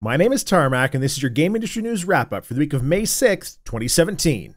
My name is Tarmack, and this is your game industry news wrap-up for the week of May 6th, 2017.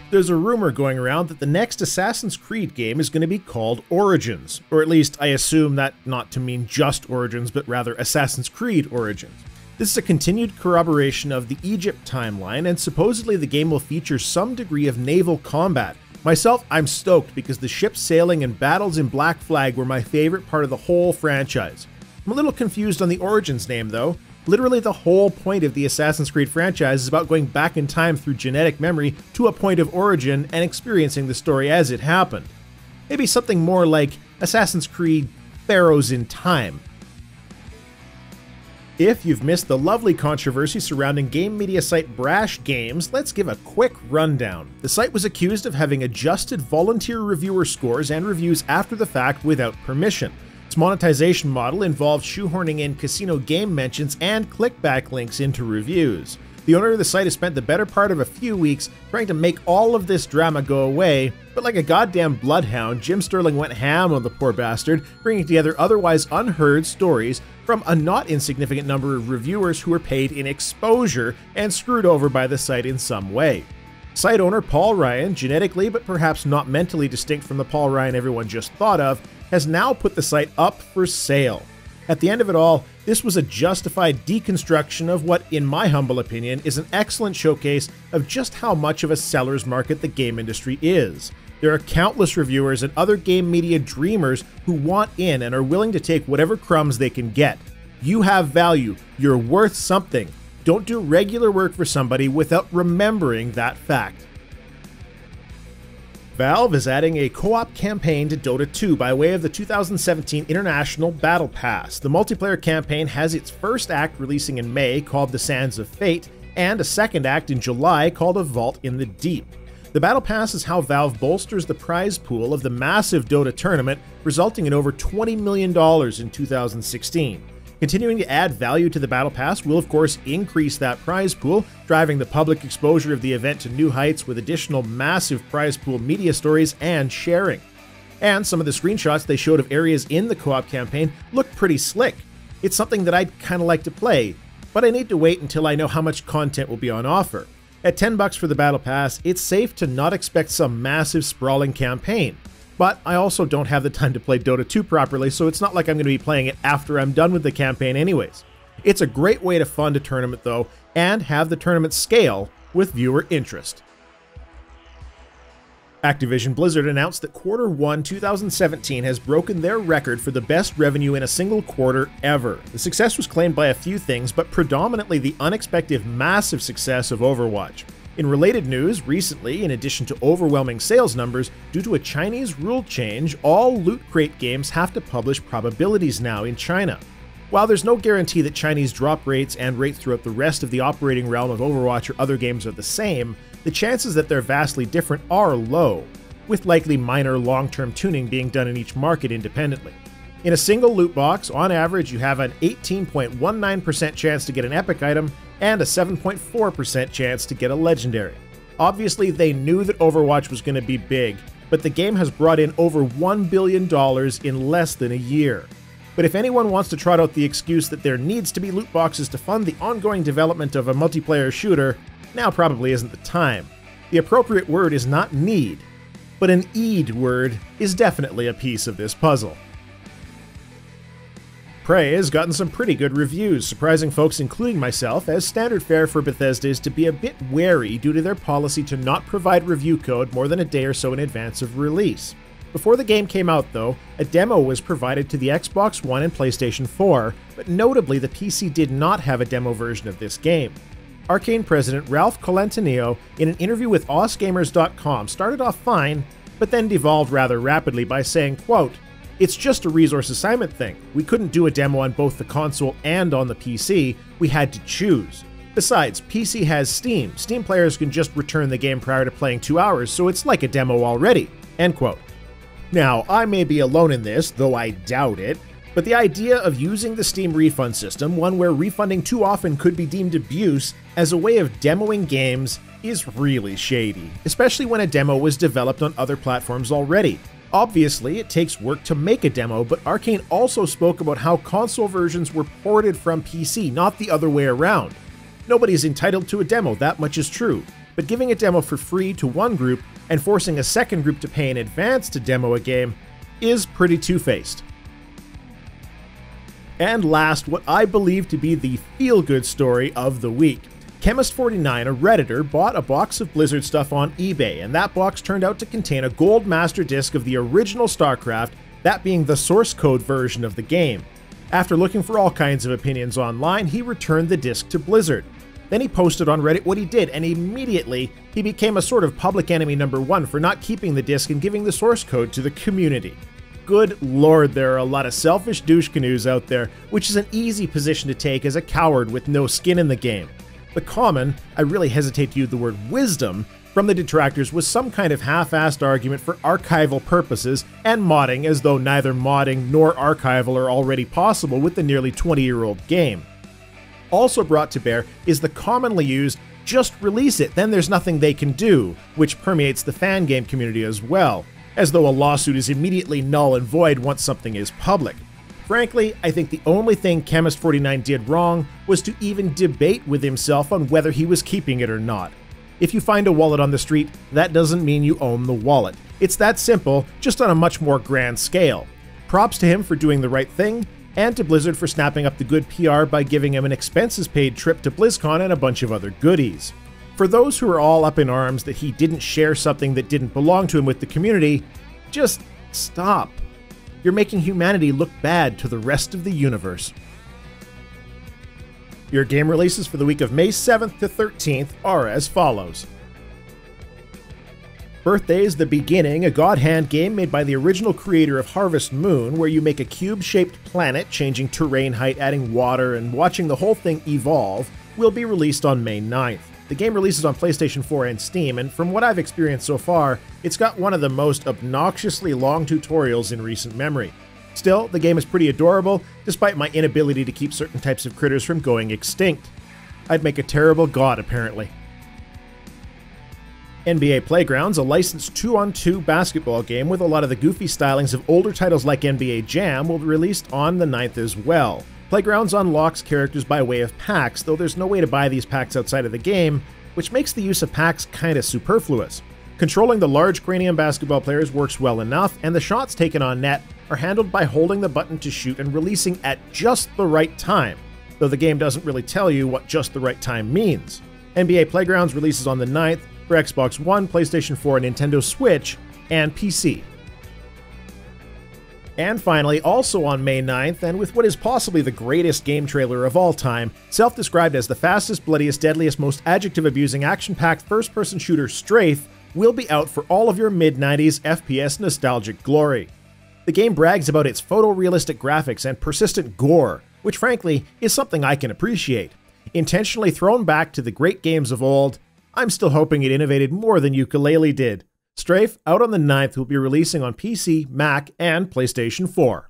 There's a rumor going around that the next Assassin's Creed game is going to be called Origins, or at least I assume that not to mean just Origins, but rather Assassin's Creed Origins. This is a continued corroboration of the Egypt timeline, and supposedly the game will feature some degree of naval combat. Myself, I'm stoked because the ship sailing and battles in Black Flag were my favorite part of the whole franchise. I'm a little confused on the Origins name though. Literally the whole point of the Assassin's Creed franchise is about going back in time through genetic memory to a point of origin and experiencing the story as it happened. Maybe something more like Assassin's Creed Pharaohs in Time. If you've missed the lovely controversy surrounding game media site Brash Games, let's give a quick rundown. The site was accused of having adjusted volunteer reviewer scores and reviews after the fact without permission. Its monetization model involved shoehorning in casino game mentions and clickback links into reviews. The owner of the site has spent the better part of a few weeks trying to make all of this drama go away, but like a goddamn bloodhound, Jim Sterling went ham on the poor bastard, bringing together otherwise unheard stories from a not insignificant number of reviewers who were paid in exposure and screwed over by the site in some way. Site owner Paul Ryan, genetically but perhaps not mentally distinct from the Paul Ryan everyone just thought of, has now put the site up for sale. At the end of it all, this was a justified deconstruction of what, in my humble opinion, is an excellent showcase of just how much of a seller's market the game industry is. There are countless reviewers and other game media dreamers who want in and are willing to take whatever crumbs they can get. You have value, you're worth something. Don't do regular work for somebody without remembering that fact. Valve is adding a co-op campaign to Dota 2 by way of the 2017 International Battle Pass. The multiplayer campaign has its first act releasing in May, called The Sands of Fate, and a second act in July called A Vault in the Deep. The Battle Pass is how Valve bolsters the prize pool of the massive Dota tournament, resulting in over $20 million in 2016. Continuing to add value to the Battle Pass will of course increase that prize pool, driving the public exposure of the event to new heights with additional massive prize pool media stories and sharing. And some of the screenshots they showed of areas in the co-op campaign look pretty slick. It's something that I'd kinda like to play, but I need to wait until I know how much content will be on offer. At $10 for the Battle Pass, it's safe to not expect some massive sprawling campaign. But I also don't have the time to play Dota 2 properly, so it's not like I'm going to be playing it after I'm done with the campaign anyways. It's a great way to fund a tournament though, and have the tournament scale with viewer interest. Activision Blizzard announced that Q1 2017 has broken their record for the best revenue in a single quarter ever. The success was claimed by a few things, but predominantly the unexpected massive success of Overwatch. In related news, recently, in addition to overwhelming sales numbers, due to a Chinese rule change, all Loot Crate games have to publish probabilities now in China. While there's no guarantee that Chinese drop rates and rates throughout the rest of the operating realm of Overwatch or other games are the same, the chances that they're vastly different are low, with likely minor long-term tuning being done in each market independently. In a single loot box, on average, you have an 18.19% chance to get an epic item and a 7.4% chance to get a legendary. Obviously, they knew that Overwatch was going to be big, but the game has brought in over $1 billion in less than a year. But if anyone wants to trot out the excuse that there needs to be loot boxes to fund the ongoing development of a multiplayer shooter, now probably isn't the time. The appropriate word is not need, but an "eed" word is definitely a piece of this puzzle. Prey has gotten some pretty good reviews, surprising folks including myself, as standard fare for Bethesda is to be a bit wary due to their policy to not provide review code more than a day or so in advance of release. Before the game came out though, a demo was provided to the Xbox One and PlayStation 4, but notably the PC did not have a demo version of this game. Arcane president Ralph Colantonio, in an interview with OSGamers.com, started off fine, but then devolved rather rapidly by saying, quote, "It's just a resource assignment thing. We couldn't do a demo on both the console and on the PC, we had to choose. Besides, PC has Steam. Steam players can just return the game prior to playing 2 hours, so it's like a demo already." End quote. Now, I may be alone in this, though I doubt it, but the idea of using the Steam refund system, one where refunding too often could be deemed abuse, as a way of demoing games is really shady, especially when a demo was developed on other platforms already. Obviously, it takes work to make a demo, but Arcane also spoke about how console versions were ported from PC, not the other way around. Nobody's entitled to a demo, that much is true, but giving a demo for free to one group and forcing a second group to pay in advance to demo a game is pretty two-faced. And last, what I believe to be the feel-good story of the week. Chemist49, a Redditor, bought a box of Blizzard stuff on eBay, and that box turned out to contain a gold master disc of the original Starcraft, that being the source code version of the game. After looking for all kinds of opinions online, he returned the disc to Blizzard. Then he posted on Reddit what he did, and immediately he became a sort of public enemy #1 for not keeping the disc and giving the source code to the community. Good lord, there are a lot of selfish douche canoes out there, which is an easy position to take as a coward with no skin in the game. The common, I really hesitate to use the word wisdom, from the detractors was some kind of half-assed argument for archival purposes and modding, as though neither modding nor archival are already possible with the nearly 20-year-old game. Also brought to bear is the commonly used "just release it, then there's nothing they can do," which permeates the fan game community as well, as though a lawsuit is immediately null and void once something is public. Frankly, I think the only thing Chemist49 did wrong was to even debate with himself on whether he was keeping it or not. If you find a wallet on the street, that doesn't mean you own the wallet. It's that simple, just on a much more grand scale. Props to him for doing the right thing, and to Blizzard for snapping up the good PR by giving him an expenses-paid trip to BlizzCon and a bunch of other goodies. For those who are all up in arms that he didn't share something that didn't belong to him with the community, just stop. You're making humanity look bad to the rest of the universe. Your game releases for the week of May 7th to 13th are as follows. Birthday's The Beginning, a God Hand game made by the original creator of Harvest Moon, where you make a cube-shaped planet, changing terrain height, adding water, and watching the whole thing evolve, will be released on May 9th. The game releases on PlayStation 4 and Steam, and from what I've experienced so far, it's got one of the most obnoxiously long tutorials in recent memory. Still, the game is pretty adorable, despite my inability to keep certain types of critters from going extinct. I'd make a terrible god, apparently. NBA Playgrounds, a licensed 2-on-2 basketball game with a lot of the goofy stylings of older titles like NBA Jam, will be released on the 9th as well. Playgrounds unlocks characters by way of packs, though there's no way to buy these packs outside of the game, which makes the use of packs kinda superfluous. Controlling the large cranium basketball players works well enough, and the shots taken on net are handled by holding the button to shoot and releasing at just the right time, though the game doesn't really tell you what just the right time means. NBA Playgrounds releases on the 9th for Xbox One, PlayStation 4, and Nintendo Switch, and PC. And finally, also on May 9th, and with what is possibly the greatest game trailer of all time, self-described as the fastest, bloodiest, deadliest, most adjective-abusing, action-packed first-person shooter Strafe, will be out for all of your mid-90s FPS nostalgic glory. The game brags about its photorealistic graphics and persistent gore, which frankly is something I can appreciate. Intentionally thrown back to the great games of old, I'm still hoping it innovated more than Yooka-Laylee did. Strafe, out on the 9th, will be releasing on PC, Mac, and PlayStation 4.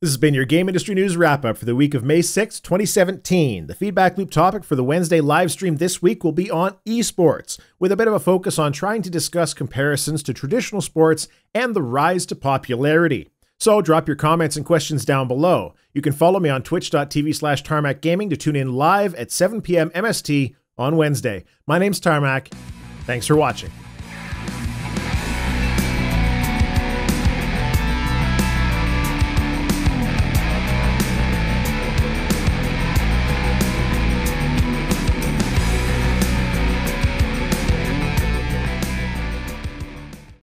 This has been your Game Industry News Wrap-Up for the week of May 6, 2017. The Feedback Loop topic for the Wednesday live stream this week will be on esports, with a bit of a focus on trying to discuss comparisons to traditional sports and the rise to popularity. So drop your comments and questions down below. You can follow me on twitch.tv/TarmackGaming to tune in live at 7 p.m. MST on Wednesday. My name's Tarmack. Thanks for watching.